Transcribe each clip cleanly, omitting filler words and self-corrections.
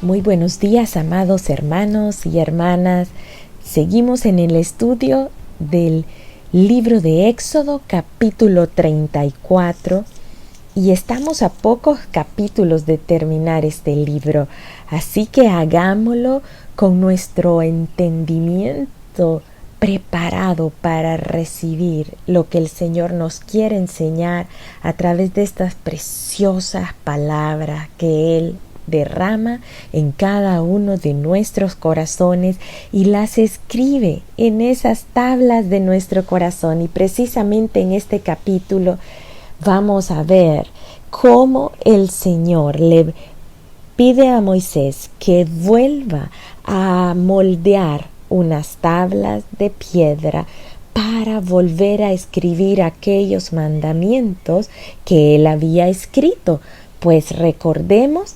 Muy buenos días, amados hermanos y hermanas. Seguimos en el estudio del libro de Éxodo, capítulo 34, y estamos a pocos capítulos de terminar este libro, así que hagámoslo con nuestro entendimiento preparado para recibir lo que el Señor nos quiere enseñar a través de estas preciosas palabras que Él derrama en cada uno de nuestros corazones y las escribe en esas tablas de nuestro corazón. Y precisamente en este capítulo vamos a ver cómo el Señor le pide a Moisés que vuelva a moldear unas tablas de piedra para volver a escribir aquellos mandamientos que él había escrito. Pues recordemos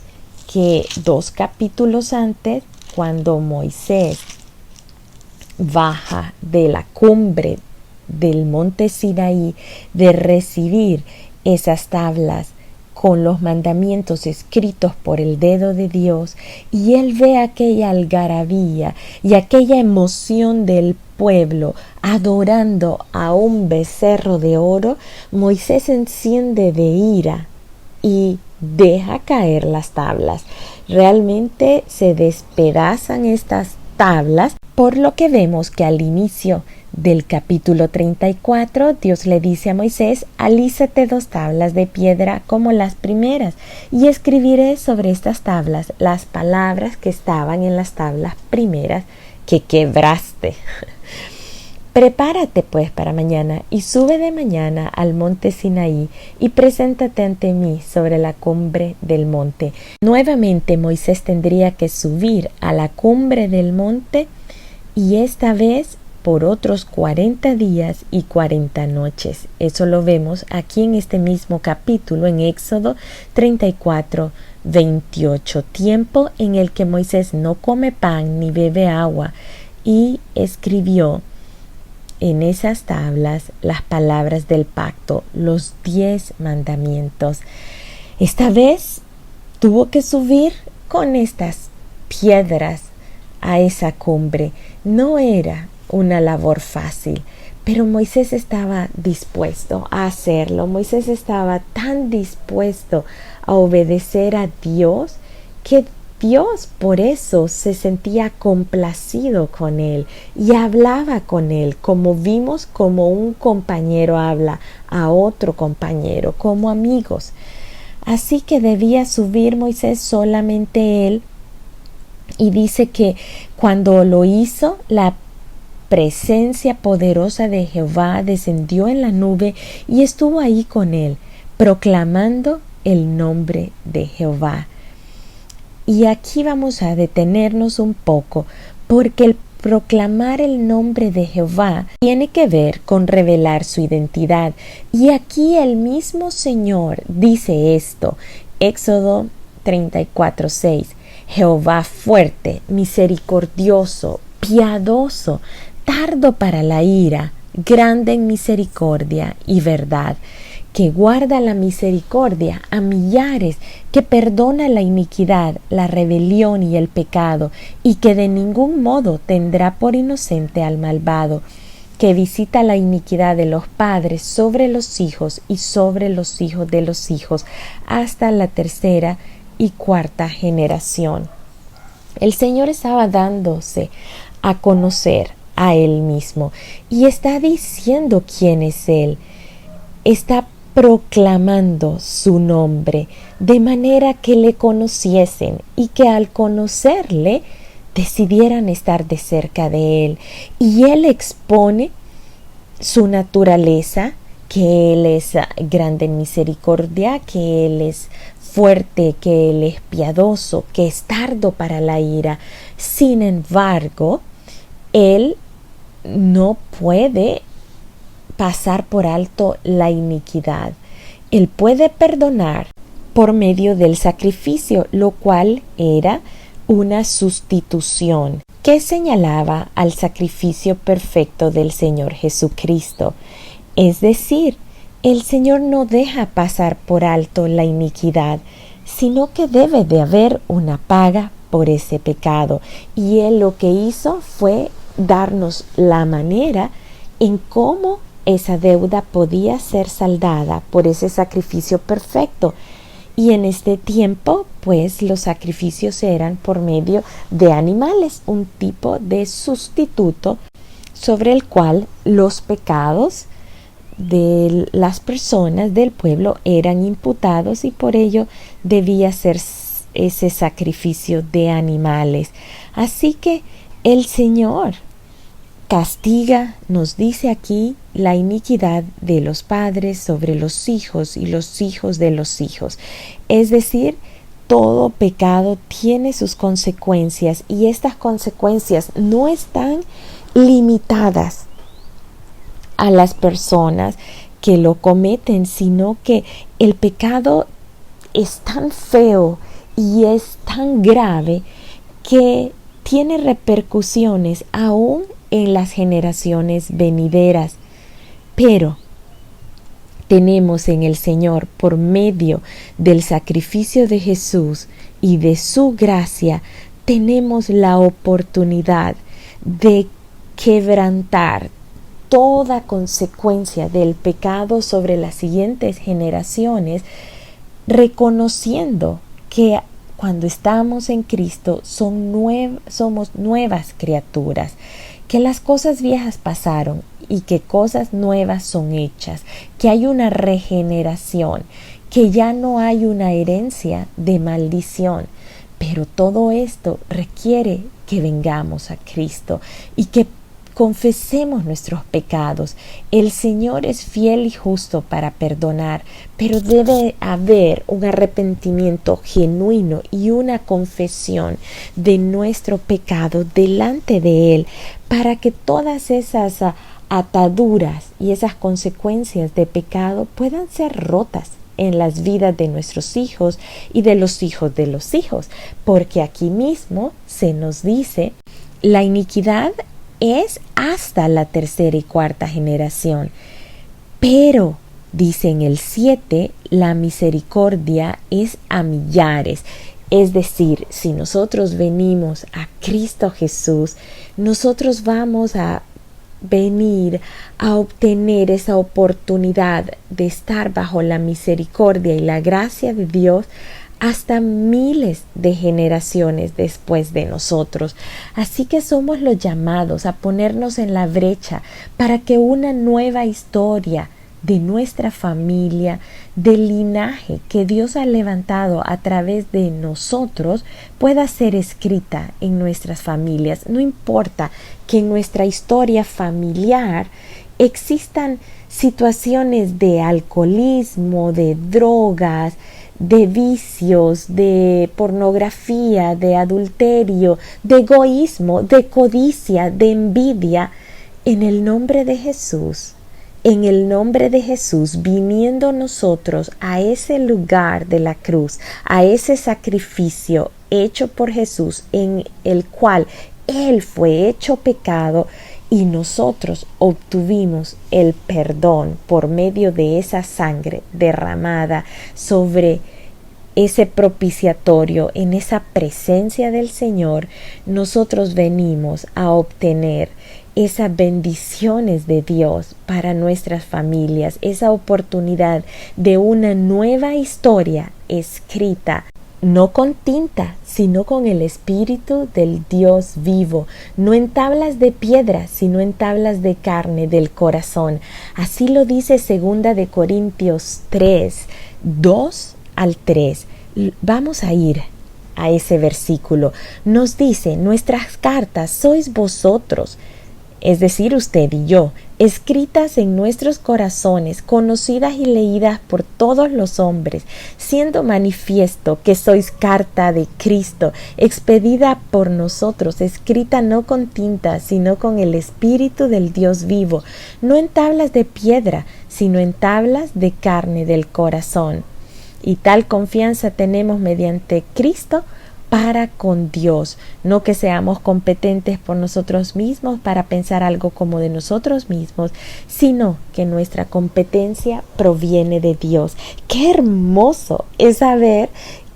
que 2 capítulos antes, cuando Moisés baja de la cumbre del monte Sinaí de recibir esas tablas con los mandamientos escritos por el dedo de Dios, y él ve aquella algarabía y aquella emoción del pueblo adorando a un becerro de oro, Moisés se enciende de ira y deja caer las tablas. Realmente se despedazan estas tablas, por lo que vemos que al inicio del capítulo 34 Dios le dice a Moisés: alízate 2 tablas de piedra como las primeras, y escribiré sobre estas tablas las palabras que estaban en las tablas primeras que quebraste. Prepárate pues para mañana y sube de mañana al monte Sinaí y preséntate ante mí sobre la cumbre del monte. Nuevamente Moisés tendría que subir a la cumbre del monte, y esta vez por otros 40 días y 40 noches. Eso lo vemos aquí en este mismo capítulo, en Éxodo 34, 28. Tiempo en el que Moisés no come pan ni bebe agua, y escribió en esas tablas las palabras del pacto, los 10 mandamientos. Esta vez tuvo que subir con estas piedras a esa cumbre. No era una labor fácil, pero Moisés estaba dispuesto a hacerlo. Moisés estaba tan dispuesto a obedecer a Dios que Dios por eso se sentía complacido con él y hablaba con él, como vimos, como un compañero habla a otro compañero, como amigos. Así que debía subir Moisés solamente él, y dice que cuando lo hizo, la presencia poderosa de Jehová descendió en la nube y estuvo ahí con él, proclamando el nombre de Jehová. Y aquí vamos a detenernos un poco, porque el proclamar el nombre de Jehová tiene que ver con revelar su identidad. Y aquí el mismo Señor dice esto, Éxodo 34, 6. Jehová fuerte, misericordioso, piadoso, tardo para la ira, grande en misericordia y verdad, que guarda la misericordia a millares, que perdona la iniquidad, la rebelión y el pecado, y que de ningún modo tendrá por inocente al malvado, que visita la iniquidad de los padres sobre los hijos y sobre los hijos de los hijos, hasta la 3ª y 4ª generación. El Señor estaba dándose a conocer a Él mismo y está diciendo quién es Él. Está proclamando su nombre de manera que le conociesen y que al conocerle decidieran estar de cerca de Él. Y Él expone su naturaleza, que Él es grande en misericordia, que Él es fuerte, que Él es piadoso, que es tardo para la ira. Sin embargo, Él no puede pasar por alto la iniquidad. Él puede perdonar por medio del sacrificio, lo cual era una sustitución que señalaba al sacrificio perfecto del Señor Jesucristo. Es decir, el Señor no deja pasar por alto la iniquidad, sino que debe de haber una paga por ese pecado. Y Él lo que hizo fue darnos la manera en cómo esa deuda podía ser saldada por ese sacrificio perfecto. Y en este tiempo, pues los sacrificios eran por medio de animales, un tipo de sustituto sobre el cual los pecados de las personas del pueblo eran imputados, y por ello debía ser ese sacrificio de animales. Así que el Señor castiga, nos dice aquí, la iniquidad de los padres sobre los hijos y los hijos de los hijos. Es decir, todo pecado tiene sus consecuencias, y estas consecuencias no están limitadas a las personas que lo cometen, sino que el pecado es tan feo y es tan grave que tiene repercusiones aún en las generaciones venideras. Pero tenemos en el Señor, por medio del sacrificio de Jesús y de su gracia, tenemos la oportunidad de quebrantar toda consecuencia del pecado sobre las siguientes generaciones, reconociendo que cuando estamos en Cristo somos nuevas criaturas, que las cosas viejas pasaron y que cosas nuevas son hechas, que hay una regeneración, que ya no hay una herencia de maldición. Pero todo esto requiere que vengamos a Cristo y que confesemos nuestros pecados. El Señor es fiel y justo para perdonar, pero debe haber un arrepentimiento genuino y una confesión de nuestro pecado delante de Él, para que todas esas ataduras y esas consecuencias de pecado puedan ser rotas en las vidas de nuestros hijos y de los hijos de los hijos, porque aquí mismo se nos dice: la iniquidad es hasta la tercera y cuarta generación, pero dice en el 7, la misericordia es a millares. Es decir, si nosotros venimos a Cristo Jesús, nosotros vamos a venir a obtener esa oportunidad de estar bajo la misericordia y la gracia de Dios hasta miles de generaciones después de nosotros. Así que somos los llamados a ponernos en la brecha para que una nueva historia de nuestra familia, del linaje que Dios ha levantado a través de nosotros, pueda ser escrita en nuestras familias. No importa que en nuestra historia familiar existan situaciones de alcoholismo, de drogas, de vicios, de pornografía, de adulterio, de egoísmo, de codicia, de envidia. En el nombre de Jesús, viniendo nosotros a ese lugar de la cruz, a ese sacrificio hecho por Jesús, en el cual Él fue hecho pecado, y nosotros obtuvimos el perdón por medio de esa sangre derramada sobre ese propiciatorio, en esa presencia del Señor, nosotros venimos a obtener esas bendiciones de Dios para nuestras familias, esa oportunidad de una nueva historia escrita, no con tinta, sino con el Espíritu del Dios vivo, no en tablas de piedra, sino en tablas de carne del corazón. Así lo dice 2 de Corintios 3, 2 al 3. Vamos a ir a ese versículo. Nos dice: nuestras cartas sois vosotros, es decir, usted y yo, escritas en nuestros corazones, conocidas y leídas por todos los hombres, siendo manifiesto que sois carta de Cristo, expedida por nosotros, escrita no con tinta, sino con el Espíritu del Dios vivo, no en tablas de piedra, sino en tablas de carne del corazón. Y tal confianza tenemos mediante Cristo para con Dios, no que seamos competentes por nosotros mismos para pensar algo como de nosotros mismos, sino que nuestra competencia proviene de Dios. ¡Qué hermoso es saber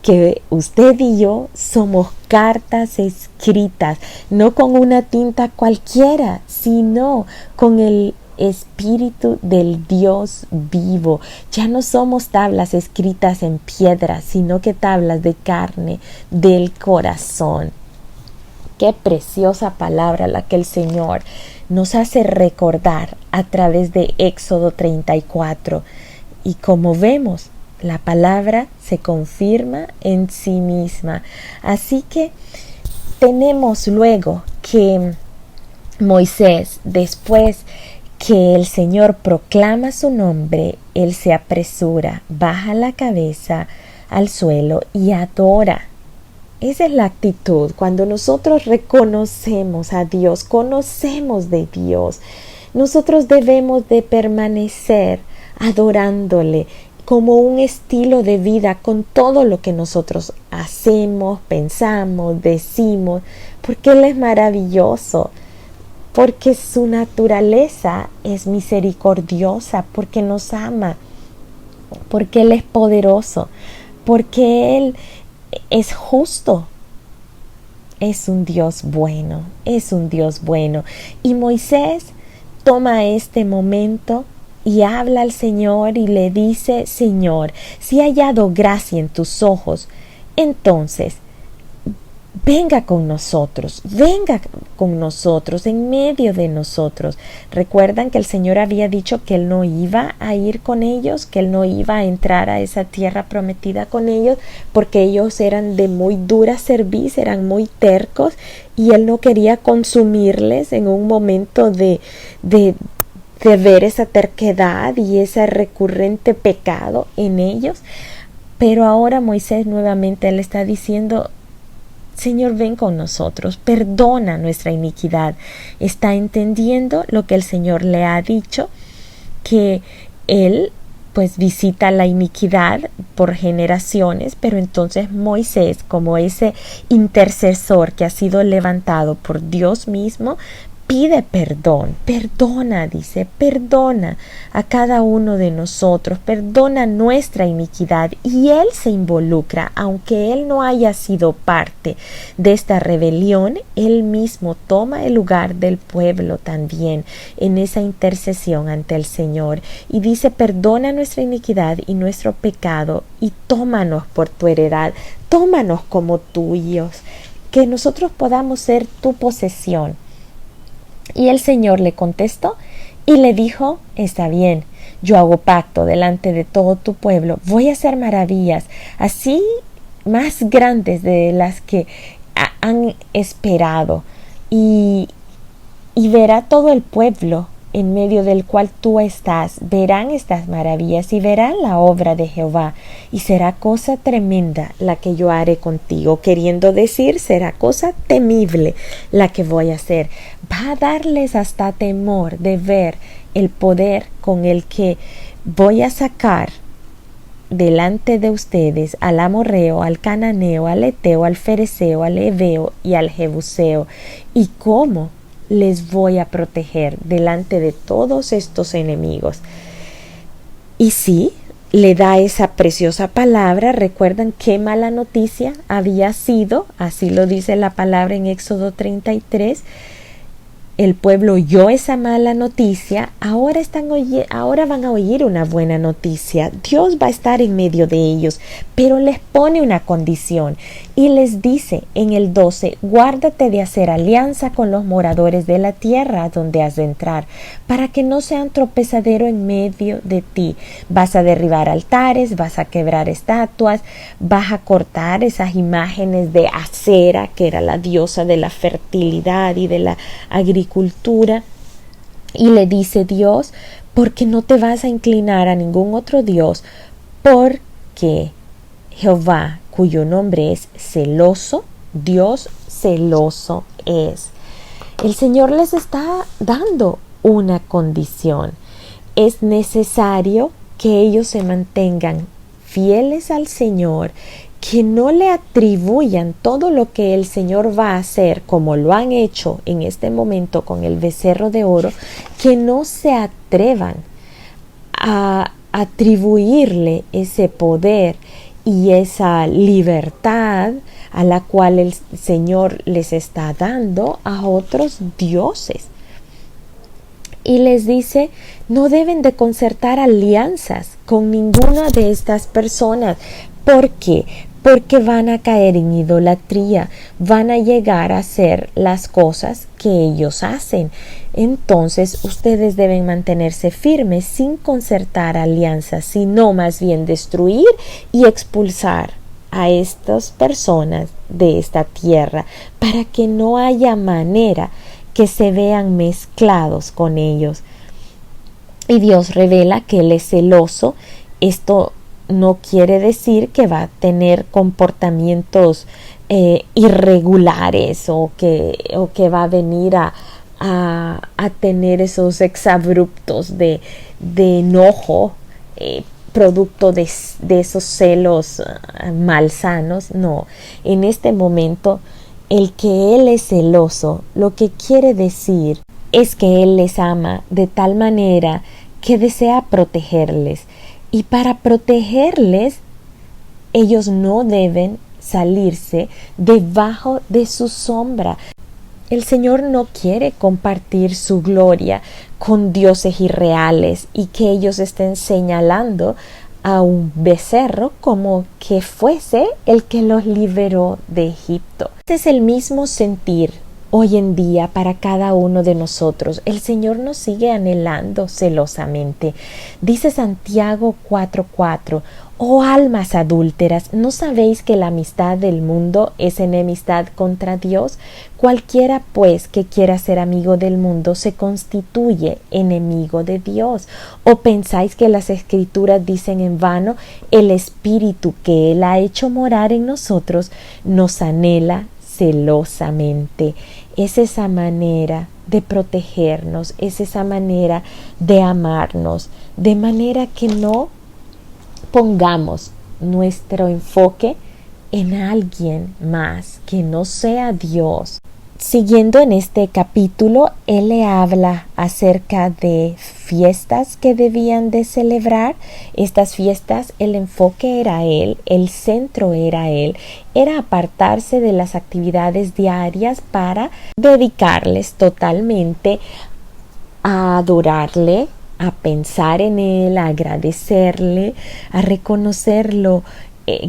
que usted y yo somos cartas escritas, no con una tinta cualquiera, sino con el Espíritu del Dios vivo. Ya no somos tablas escritas en piedra, sino que tablas de carne del corazón. Qué preciosa palabra la que el Señor nos hace recordar a través de Éxodo 34. Y como vemos, la palabra se confirma en sí misma. Así que tenemos luego que Moisés, después que el Señor proclama su nombre, él se apresura, baja la cabeza al suelo y adora. Esa es la actitud. Cuando nosotros reconocemos a Dios, conocemos de Dios, nosotros debemos de permanecer adorándole como un estilo de vida con todo lo que nosotros hacemos, pensamos, decimos, porque Él es maravilloso, porque su naturaleza es misericordiosa, porque nos ama, porque Él es poderoso, porque Él es justo. Es un Dios bueno, es un Dios bueno. Y Moisés toma este momento y habla al Señor y le dice: Señor, si he hallado gracia en tus ojos, entonces venga con nosotros en medio de nosotros. Recuerdan que el Señor había dicho que Él no iba a ir con ellos, que Él no iba a entrar a esa tierra prometida con ellos, porque ellos eran de muy dura cerviz, eran muy tercos, y Él no quería consumirles en un momento de ver esa terquedad y ese recurrente pecado en ellos. Pero ahora Moisés nuevamente le está diciendo: Señor, ven con nosotros, perdona nuestra iniquidad. Está entendiendo lo que el Señor le ha dicho, que Él pues visita la iniquidad por generaciones, pero entonces Moisés, como ese intercesor que ha sido levantado por Dios mismo, pide perdón, perdona, dice, perdona a cada uno de nosotros, perdona nuestra iniquidad, y Él se involucra, aunque Él no haya sido parte de esta rebelión, Él mismo toma el lugar del pueblo también en esa intercesión ante el Señor, y dice: perdona nuestra iniquidad y nuestro pecado, y tómanos por tu heredad, tómanos como tuyos, que nosotros podamos ser tu posesión. Y el Señor le contestó y le dijo: está bien, yo hago pacto delante de todo tu pueblo, voy a hacer maravillas, así más grandes de las que han esperado, y verá todo el pueblo en medio del cual tú estás, verán estas maravillas y verán la obra de Jehová, y será cosa tremenda la que yo haré contigo, queriendo decir, será cosa temible la que voy a hacer. Va a darles hasta temor de ver el poder con el que voy a sacar delante de ustedes al amorreo, al cananeo, al eteo, al fereceo, al heveo y al jebuseo, y cómo les voy a proteger delante de todos estos enemigos. Y sí, le da esa preciosa palabra. Recuerdan qué mala noticia había sido, así lo dice la palabra en Éxodo 33. El pueblo oyó esa mala noticia, ahora van a oír una buena noticia. Dios va a estar en medio de ellos, pero les pone una condición y les dice en el 12: guárdate de hacer alianza con los moradores de la tierra donde has de entrar, para que no sean tropezadero en medio de ti. Vas a derribar altares, vas a quebrar estatuas, vas a cortar esas imágenes de Acera, que era la diosa de la fertilidad y de la agricultura. Y le dice Dios: porque no te vas a inclinar a ningún otro Dios, porque Jehová, cuyo nombre es celoso, Dios celoso es. El Señor les está dando una condición. Es necesario que ellos se mantengan fieles al Señor, que no le atribuyan todo lo que el Señor va a hacer, como lo han hecho en este momento con el becerro de oro, que no se atrevan a atribuirle ese poder y esa libertad a la cual el Señor les está dando a otros dioses. Y les dice, no deben de concertar alianzas con ninguna de estas personas. ¿Por qué? Porque van a caer en idolatría, van a llegar a hacer las cosas que ellos hacen. Entonces ustedes deben mantenerse firmes sin concertar alianzas, sino más bien destruir y expulsar a estas personas de esta tierra para que no haya manera que se vean mezclados con ellos. Y Dios revela que Él es celoso. Esto no quiere decir que va a tener comportamientos irregulares o que va a venir a tener esos exabruptos de enojo producto de esos celos malsanos. No, en este momento el que Él es celoso, lo que quiere decir es que Él les ama de tal manera que desea protegerles. Y para protegerles, ellos no deben salirse debajo de su sombra. El Señor no quiere compartir su gloria con dioses irreales y que ellos estén señalando a un becerro como que fuese el que los liberó de Egipto. Este es el mismo sentir hoy en día para cada uno de nosotros. El Señor nos sigue anhelando celosamente. Dice Santiago 4:4, oh almas adúlteras, ¿no sabéis que la amistad del mundo es enemistad contra Dios? Cualquiera pues que quiera ser amigo del mundo se constituye enemigo de Dios. ¿O pensáis que las Escrituras dicen en vano, el Espíritu que Él ha hecho morar en nosotros nos anhela celosamente? Es esa manera de protegernos, es esa manera de amarnos, de manera que no pongamos nuestro enfoque en alguien más que no sea Dios. Siguiendo en este capítulo, Él le habla acerca de fiestas que debían de celebrar. Estas fiestas, el enfoque era Él, el centro era Él, era apartarse de las actividades diarias para dedicarles totalmente a adorarle, a pensar en Él, a agradecerle, a reconocer lo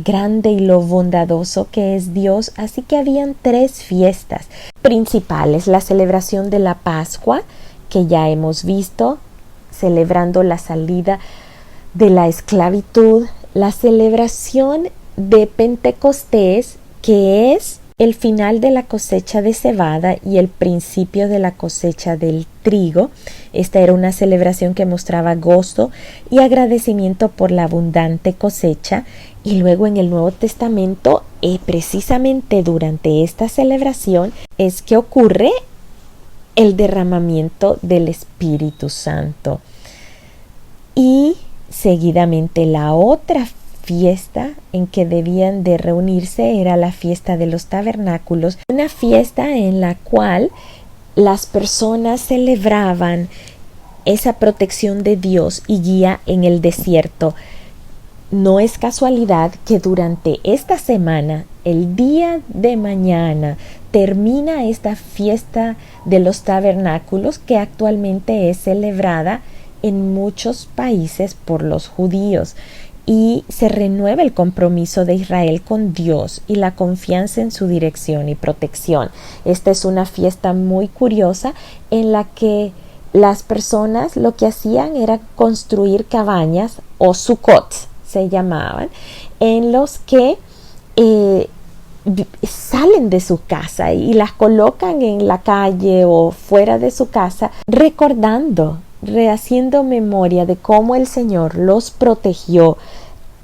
grande y lo bondadoso que es Dios. Así que habían 3 fiestas principales: la celebración de la Pascua, que ya hemos visto, celebrando la salida de la esclavitud; la celebración de Pentecostés, que es el final de la cosecha de cebada y el principio de la cosecha del trigo. Esta era una celebración que mostraba gozo y agradecimiento por la abundante cosecha. Y luego en el Nuevo Testamento, precisamente durante esta celebración, es que ocurre el derramamiento del Espíritu Santo. Y seguidamente la otra fiesta en que debían de reunirse era la fiesta de los tabernáculos, una fiesta en la cual las personas celebraban esa protección de Dios y guía en el desierto. No es casualidad que durante esta semana, el día de mañana, termina esta fiesta de los tabernáculos, que actualmente es celebrada en muchos países por los judíos. Y se renueva el compromiso de Israel con Dios y la confianza en su dirección y protección. Esta es una fiesta muy curiosa en la que las personas lo que hacían era construir cabañas o sukkot, se llamaban, en los que salen de su casa y las colocan en la calle o fuera de su casa, recordando, rehaciendo memoria de cómo el Señor los protegió,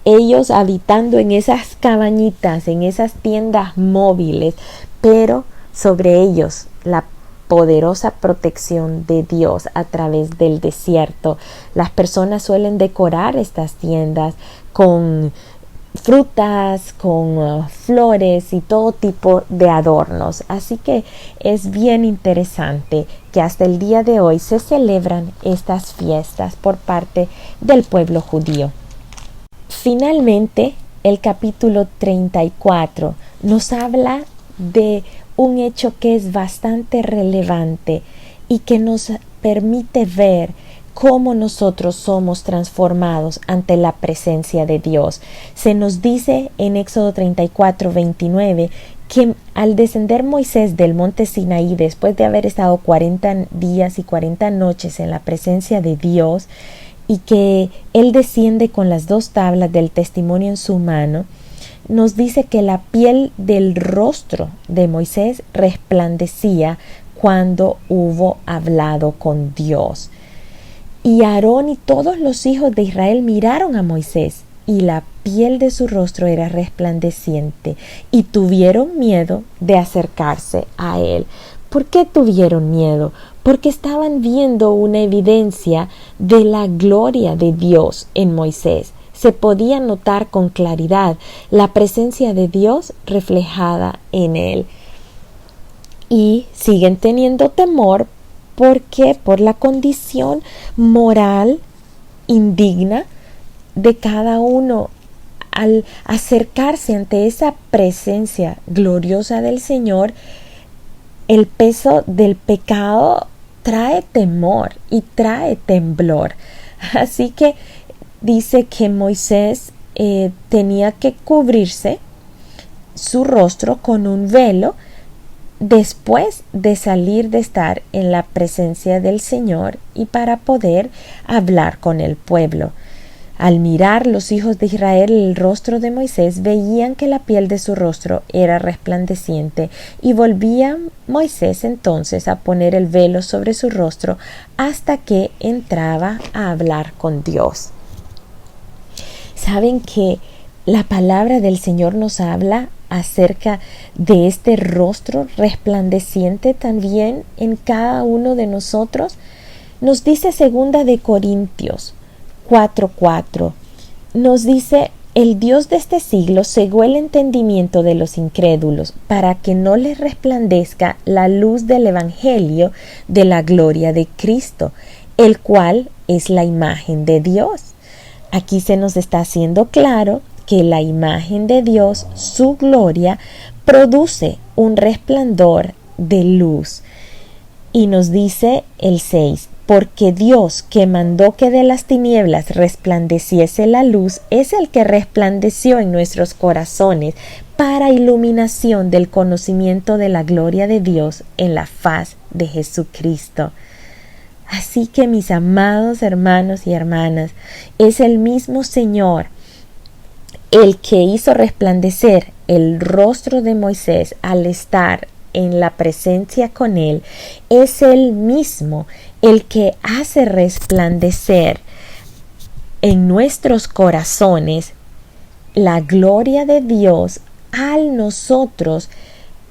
ellos habitando en esas cabañitas, en esas tiendas móviles, pero sobre ellos la poderosa protección de Dios a través del desierto. Las personas suelen decorar estas tiendas con frutas, con flores y todo tipo de adornos. Así que es bien interesante que hasta el día de hoy se celebran estas fiestas por parte del pueblo judío. Finalmente, el capítulo 34 nos habla de un hecho que es bastante relevante y que nos permite ver cómo nosotros somos transformados ante la presencia de Dios. Se nos dice en Éxodo 34:29 que al descender Moisés del monte Sinaí, después de haber estado 40 días y 40 noches en la presencia de Dios, y que él desciende con las 2 tablas del testimonio en su mano, nos dice que la piel del rostro de Moisés resplandecía cuando hubo hablado con Dios. Y Aarón y todos los hijos de Israel miraron a Moisés, y la piel de su rostro era resplandeciente, y tuvieron miedo de acercarse a él. ¿Por qué tuvieron miedo? Porque estaban viendo una evidencia de la gloria de Dios en Moisés. Se podía notar con claridad la presencia de Dios reflejada en él. Y siguen teniendo temor porque por la condición moral indigna de cada uno al acercarse ante esa presencia gloriosa del Señor. El peso del pecado trae temor y trae temblor. Así que dice que Moisés tenía que cubrirse su rostro con un velo después de salir de estar en la presencia del Señor y para poder hablar con el pueblo. Al mirar los hijos de Israel el rostro de Moisés, veían que la piel de su rostro era resplandeciente, y volvía Moisés entonces a poner el velo sobre su rostro hasta que entraba a hablar con Dios. ¿Saben que la palabra del Señor nos habla acerca de este rostro resplandeciente también en cada uno de nosotros? Nos dice 2 de Corintios 4:4, nos dice: el Dios de este siglo cegó el entendimiento de los incrédulos para que no les resplandezca la luz del evangelio de la gloria de Cristo, el cual es la imagen de Dios. Aquí se nos está haciendo claro que la imagen de Dios, su gloria, produce un resplandor de luz. Y nos dice el 6: porque Dios, que mandó que de las tinieblas resplandeciese la luz, es el que resplandeció en nuestros corazones para iluminación del conocimiento de la gloria de Dios en la faz de Jesucristo. Así que, mis amados hermanos y hermanas, es el mismo Señor el que hizo resplandecer el rostro de Moisés al estar en la presencia con él. Es el mismo el que hace resplandecer en nuestros corazones la gloria de Dios al nosotros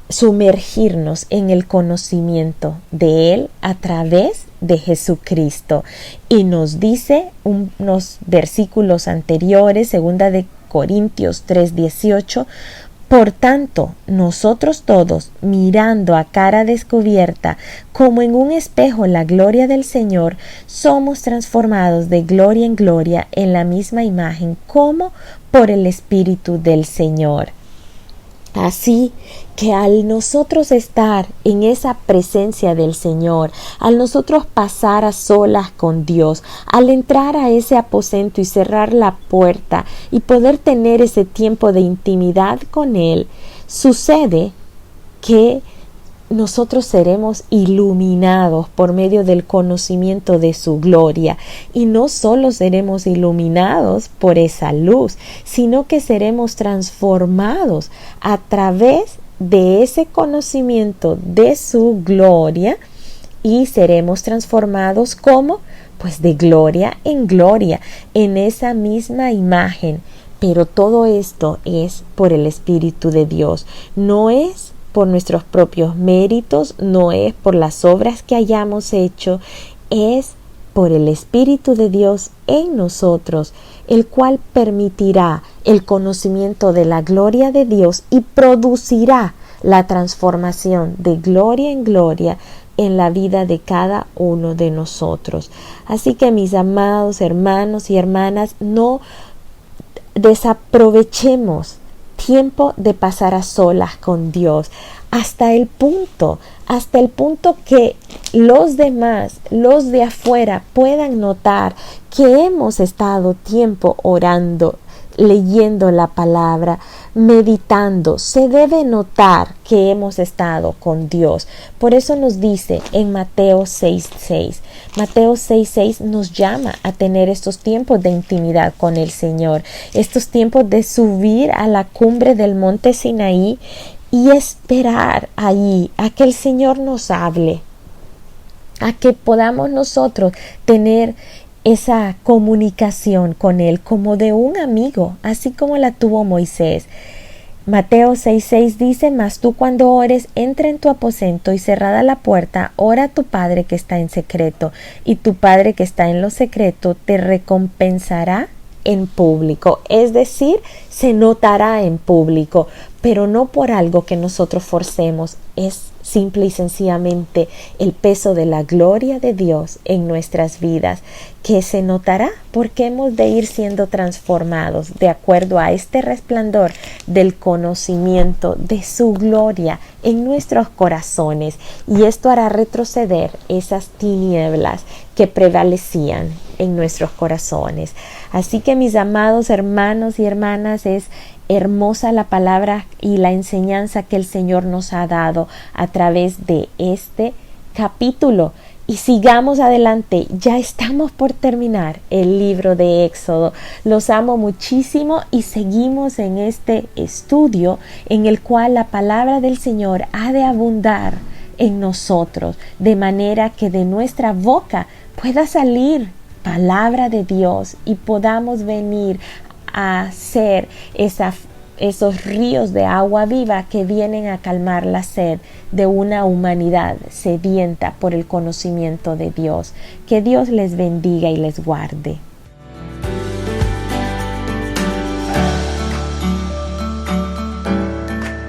sumergirnos en el conocimiento de Él a través de Jesucristo. Y nos dice unos versículos anteriores, 2 de Corintios 3:18: por tanto, nosotros todos, mirando a cara descubierta, como en un espejo la gloria del Señor, somos transformados de gloria en gloria en la misma imagen, como por el Espíritu del Señor. Así que al nosotros estar en esa presencia del Señor, al nosotros pasar a solas con Dios, al entrar a ese aposento y cerrar la puerta y poder tener ese tiempo de intimidad con Él, sucede que nosotros seremos iluminados por medio del conocimiento de su gloria, y no solo seremos iluminados por esa luz, sino que seremos transformados a través de ese conocimiento de su gloria, y seremos transformados como pues de gloria en esa misma imagen. Pero todo esto es por el Espíritu de Dios, no es por nuestros propios méritos, no es por las obras que hayamos hecho, es por el Espíritu de Dios en nosotros, el cual permitirá el conocimiento de la gloria de Dios y producirá la transformación de gloria en gloria en la vida de cada uno de nosotros. Así que, mis amados hermanos y hermanas, no desaprovechemos tiempo de pasar a solas con Dios hasta el punto que los demás, los de afuera, puedan notar que hemos estado tiempo orando, leyendo la palabra, meditando. Se debe notar que hemos estado con Dios. Por eso nos dice en Mateo 6:6. Mateo 6:6 nos llama a tener estos tiempos de intimidad con el Señor, estos tiempos de subir a la cumbre del monte Sinaí y esperar ahí a que el Señor nos hable, a que podamos nosotros tener esa comunicación con Él como de un amigo, así como la tuvo Moisés. Mateo 6:6 dice: mas tú cuando ores, entra en tu aposento y cerrada la puerta, ora a tu Padre que está en secreto, y tu Padre que está en lo secreto te recompensará en público. Es decir, se notará en público, pero no por algo que nosotros forcemos. Es simple y sencillamente el peso de la gloria de Dios en nuestras vidas, que se notará porque hemos de ir siendo transformados de acuerdo a este resplandor del conocimiento de su gloria en nuestros corazones, y esto hará retroceder esas tinieblas que prevalecían en nuestros corazones. Así que, mis amados hermanos y hermanas, es hermosa la palabra y la enseñanza que el Señor nos ha dado a través de este capítulo. Y sigamos adelante, ya estamos por terminar el libro de Éxodo. Los amo muchísimo y seguimos en este estudio en el cual la palabra del Señor ha de abundar en nosotros, de manera que de nuestra boca pueda salir palabra de Dios y podamos venir a ser esos ríos de agua viva que vienen a calmar la sed de una humanidad sedienta por el conocimiento de Dios. Que Dios les bendiga y les guarde.